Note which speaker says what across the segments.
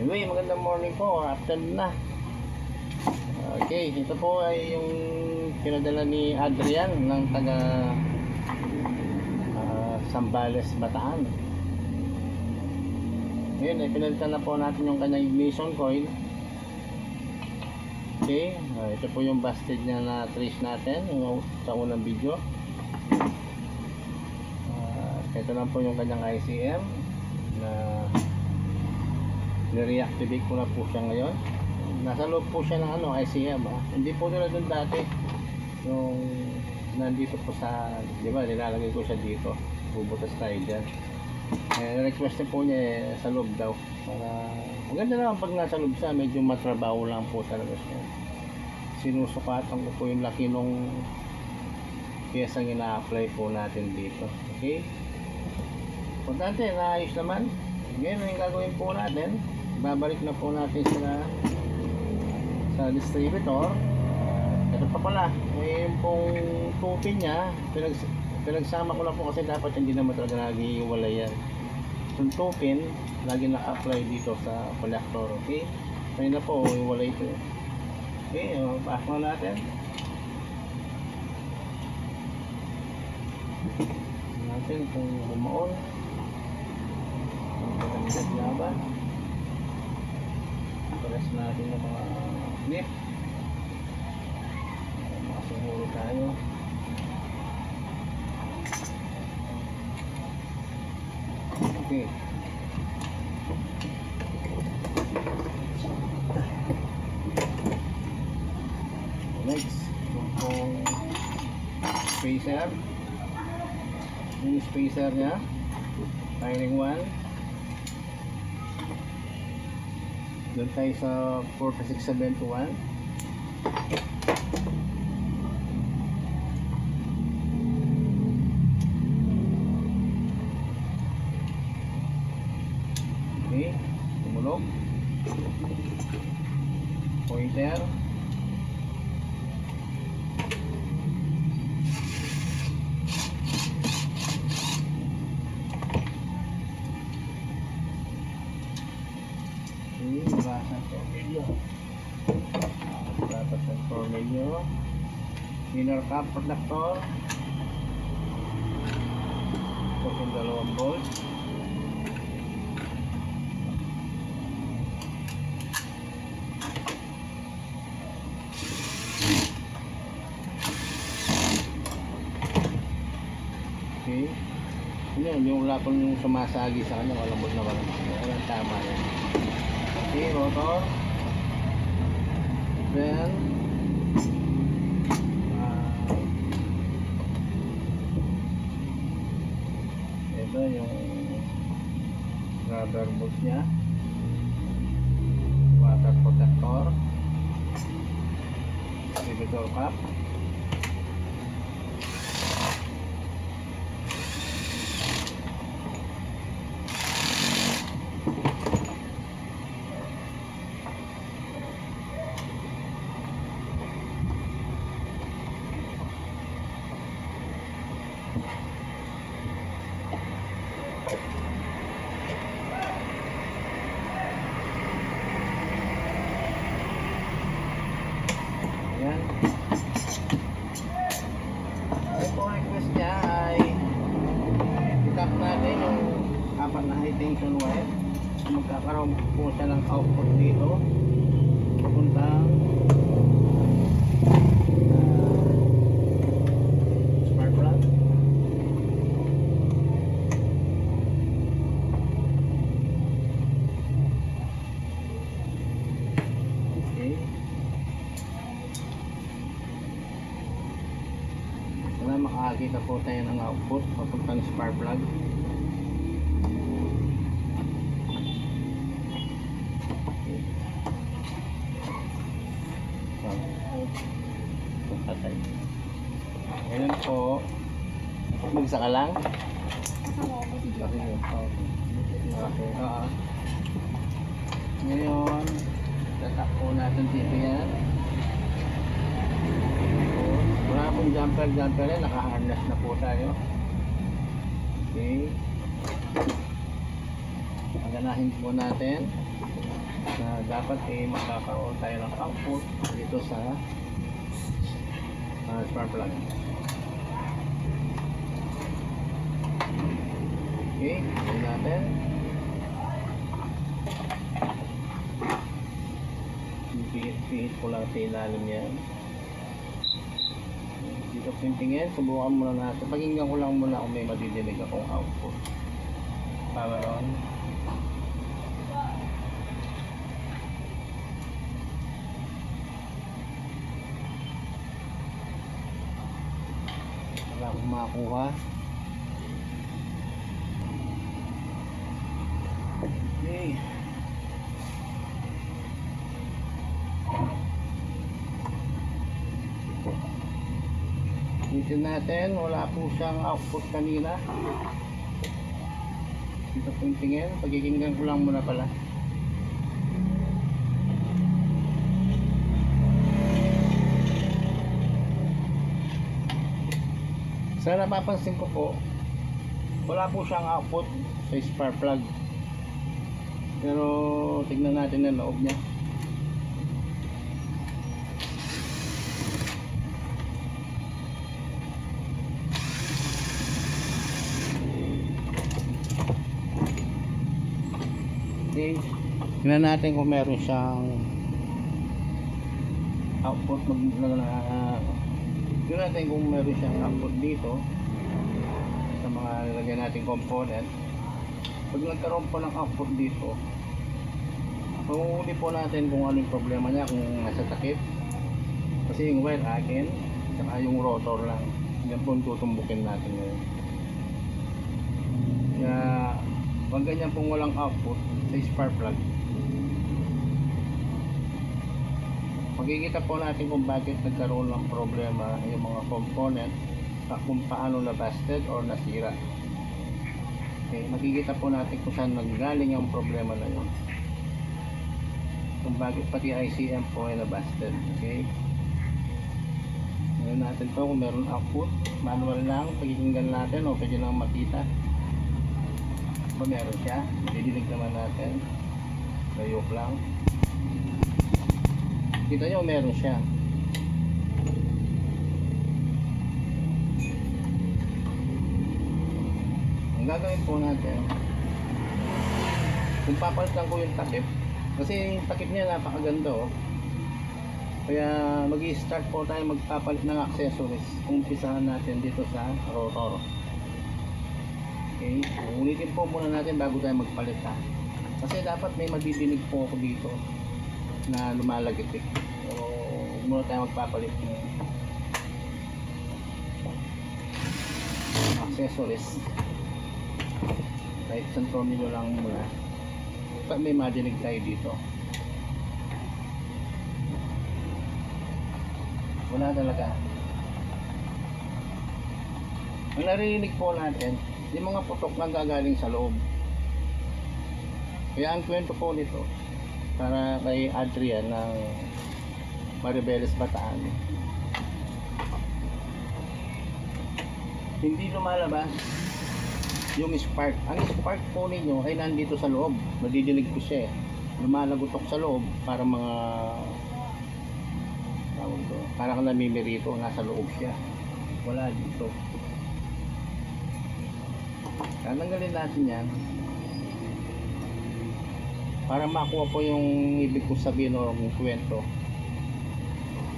Speaker 1: Anyway, magandang morning po, afternoon na. Okay, ito po ay yung pinadala ni Adrian ng taga Zambales, Bataan. Ngayon ay pinalitan na po natin yung kanyang ignition coil. Okay, ito po yung busted niya na trace natin yung sa unang video. Ito lang po yung kanyang ICM na ni-reactivate ko na po siya ngayon. Nasa loob po siya ng ICM. Hindi po nila doon dati yung nandito po sa, di ba, nilalagay ko siya dito, bubutas tayo dyan. Request po niya sa loob daw para maganda naman pag nasa loob siya, medyo matrabaho lang po talaga siya. Sinusukatan ko po yung laki nung piyesang ina-apply po natin dito. Okay, importante, naayos naman. Ngayon yung gagawin po natin, babalik na po natin sila sa distributor. Ito pa pala, yung pong tupin niya, pinagsama ko na po kasi dapat hindi naman talaga nag-iwalay yan. Yung tupin, lagi naka-apply dito sa collector. Okay, ngayon na po, iwalay ito. Okay, pass na natin. Natin kung bumaon. Ang laban. Press natin yung mga clip. Makasunguro tayo. Okay. Next, yung spacer. Yung spacer nya, firing 1. Doon tayo sa 4671. Okay, tumulog. Pointer. Batas ng tornilyo, inner cap protector, ito yung 2 bolt. Okay, yun yung lapon yung sumasagi sa kanya, malambot na walang tama yan. Okay, rotor. Then ito yung rubber boot nya, water protector, distributor cap, yan. Ito po ang request niya ay itap natin yung 4 na high tension wire. Magkakaroon po siya ng output dito papuntang spark plug. Okay, makakakita po tayo ng output papuntang spark plug. Okay. Ngayon po, magsa ka lang. Okay. Ngayon, tatak po natin dito yan. Wala pong jumper yan, naka-harness na po tayo. Okay, paganahin po natin. na dapat magkakaroon tayo ng output dito sa spark plug. Okay, tingnan natin. Pihit ko lang sa ilalim yan. Dito pintingin, subukan muna natin. Pakinggan ko lang muna kung may madidinig akong output. Power on. Wala akong makakuha. Okay. Dito natin, wala po siyang output kanina. Dito po yung tingin, pagkikinggan ko lang muna pala. Sa napapansin ko po, wala po siyang output sa spark plug. Pero tignan natin ang loob niya. Okay, tingnan natin kung meron siyang output. Tingnan natin kung meron siyang output dito sa mga nilagay nating component. Pag nagkaroon po ng output dito, mahuhuli po natin kung ano yung problema niya, kung nasa takip. Kasi yung wire akin, saka yung rotor lang, yan po yung tutumbukin natin ngayon. Kaya pag ganyan pong walang output sa spark plug, makikita po natin kung bakit nagkaroon ng problema yung mga component at kung paano na busted or nasira. Okay, makikita po natin kung saan nanggaling yung problema na yun, kung bakit pati ICM po ay na-busted. Okay, ngayon natin to kung meron output. Manual lang, pagkikinggan natin o pwede lang makita kung meron siya. Didinig naman natin, layok lang. Kita nyo meron siya. Ang gagawin po natin, kung papalitan ko yung takip, kasi yung takip niya napakaganda oh. Kaya mag-i-start po tayo magpapalit ng accessories. Umpisahan natin dito sa rotor. Okay, ulitin po muna natin bago tayo magpalit ha. Kasi dapat may madidinig po ako dito na lumalagitik. So, muna tayo magpapalit ng accessories. Kahit isang tornilyo lang muna. Pag may madinig tayo dito. Wala talaga. Ang narinig po natin, yung mga putok na gagaling sa loob. Kaya ang kwento po nito, para kay Adrian ng Maribeles Bataan, hindi lumalabas yung spark. Ang spark po ninyo ay nandito sa loob. Madidinig ko siya eh. Lumalagotok sa loob para mga parang namimirito, nasa loob siya. Wala dito. Tanggalin natin yan para makuha po yung ibig ko sabihin o yung kwento.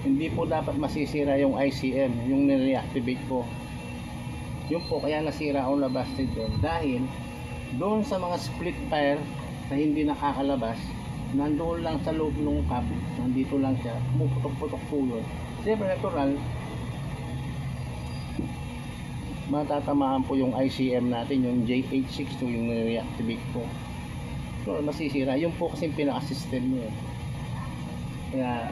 Speaker 1: Hindi po dapat masisira yung ICM, yung nire-activate ko. Yun po kaya nasira o nabasted doon dahil doon sa mga split fire na hindi nakakalabas, nandoon lang sa loob ng cab, nandito lang siya, pumuputok-putok po yun. Siyempre natural, matatamaan po yung ICM natin, yung J862 yung nire-activate ko. So masisira, yun po kasi pinaka-system nyo. Kaya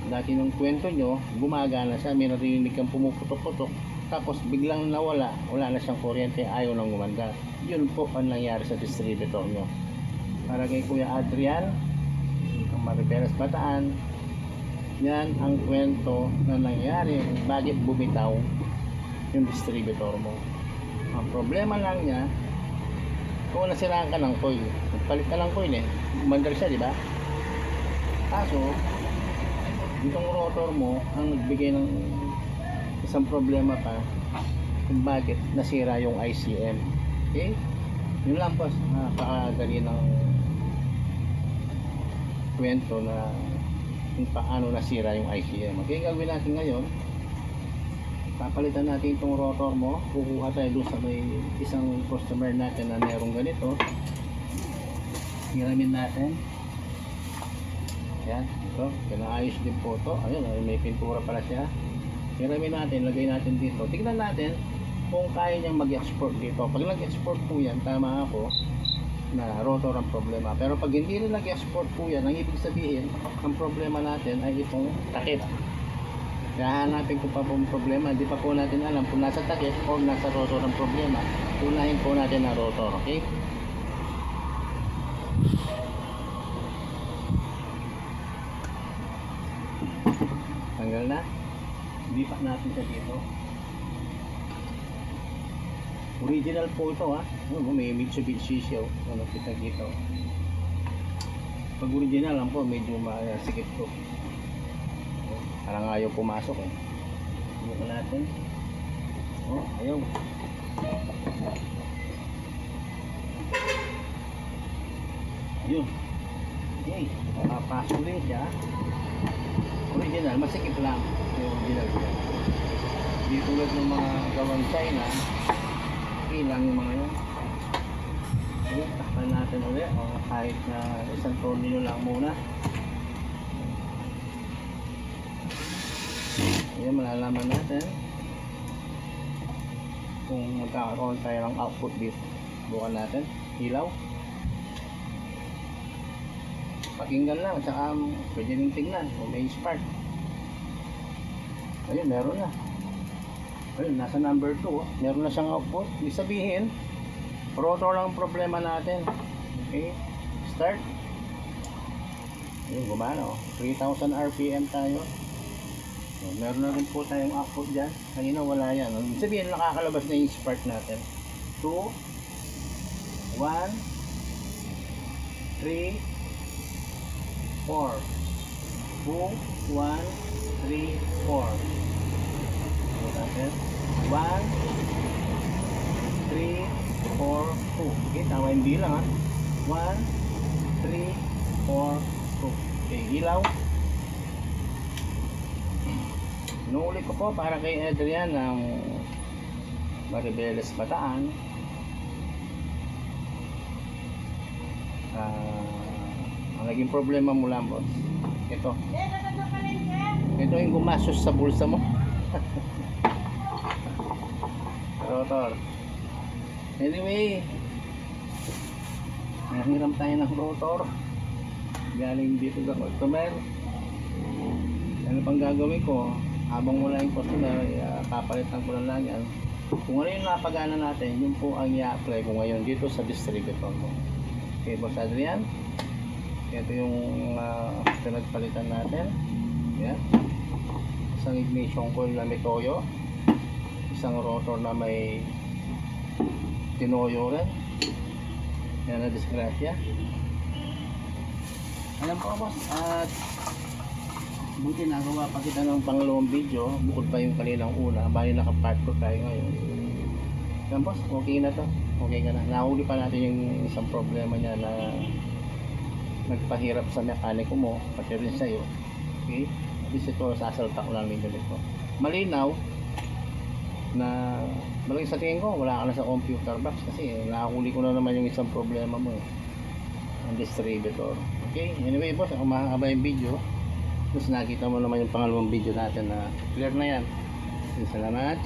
Speaker 1: dati nung kwento nyo, gumagana siya, may narinig kang pumuputok-putok, tapos biglang nawala, wala na siyang kuryente, ayaw nang gumanda. Yun po ang nangyari sa distributor nyo. Para kay Kuya Adrian, ang Maribeles Bataan, yan ang kwento na nangyari bakit bumitaw yung distributor mo. Ang problema lang niya, kung nasiraan ka ng coil, magpalit ka ng coil eh, umandar siya, di ba? Kaso, itong rotor mo ang nagbigay ng isang problema pa kung bakit nasira yung ICM. Okay? Yun lang boss, napakadali ng kwento na kung paano nasira yung ICM. Okay, gagawin natin ngayon, papalitan natin itong rotor mo. Kukuha tayo doon sa may isang customer natin na merong ganito. Hiramin natin. Yan, ito, pinaayos din po ito. Ayun, may pintura pala siya. Hiramin natin, lagay natin dito. Tignan natin kung kaya niyang mag-export dito. Pag nag-export po yan, tama ako na rotor ang problema. Pero pag hindi rin nag-export po yan, ang ibig sabihin, ang problema natin ay itong takip. Kaya hanapin ko pa po ang problema. Hindi pa po natin alam kung nasa takip o nasa rotor ang problema. Unahin po natin ang rotor, okay? Tanggal na. Lipat natin siya dito. Original po ito ha. May Mitsubishi siya. Ano kita dito. Pag original lang po, medyo masikip to. Parang ayaw pumasok eh. Bukan natin. Oh, ayaw. Yun. Okay. Papasok din siya. Original, masikip lang. Yung original siya. Di tulad ng mga gawang China, ilang yung mga yun. Okay, takpan natin ulit. O, kahit na isang tornilyo lang muna. Ayan, malalaman natin kung magkakaroon tayo ng output dito. Bukan natin. Ilaw. Pakinggan lang, tsaka pwede rin tingnan kung may spark. Ayun, meron na. Ayun, nasa number 2. Meron na siyang output. Ibig sabihin, rotor lang ang problema natin. Okay, start. Ayun, gumana. 3,000 RPM tayo. So, meron na rin po tayong output dyan. Kanina wala yan. Ibig sabihin, nakakalabas na yung spark natin. 2, 1, 3, 4. 2, 1, 3, 4. Natin. 1, 3, 4, 2. Okay, tama yung bilang ha. 1, 3, 4, 2. Okay, ilaw. Inuulit ko po para kay Adrian ng Maribeles Bataan. Ang naging problema mo lang boss, ito yung gumastos sa bulsa mo. Rotor. Anyway, nahiram tayo ng rotor galing dito sa customer. Ano pang gagawin ko habang wala yung customer, papalitan ko lang yan. Kung ano yung napagana natin, yun po ang i-apply ko ngayon dito sa distributor mo. Okay, Boss Adrian, ito yung pinagpalitan natin. Yan, isang ignition coil na may toyo, isang rotor na may tinoyo rin. Yan na disgrasya. Alam po boss, at buti nagawa pa kita ng pangalawang video bukod pa yung kaninang una. Bali nakapart ko tayo ngayon. Yan boss, okay na to. Okay ka na. Nahuli pa natin yung isang problema niya na nagpahirap sa mekaniko mo, pati rin sa'yo. Okay? At least ito, sasalta ko lang nito dito. Malinaw na malaki sa tingin ko, wala ka na sa computer box kasi nakahuli ko na naman yung isang problema mo ang distributor. Okay? Anyway boss, ako mahaba yung video. Tapos nakita mo naman yung pangalawang video natin na clear na yan. Salamat.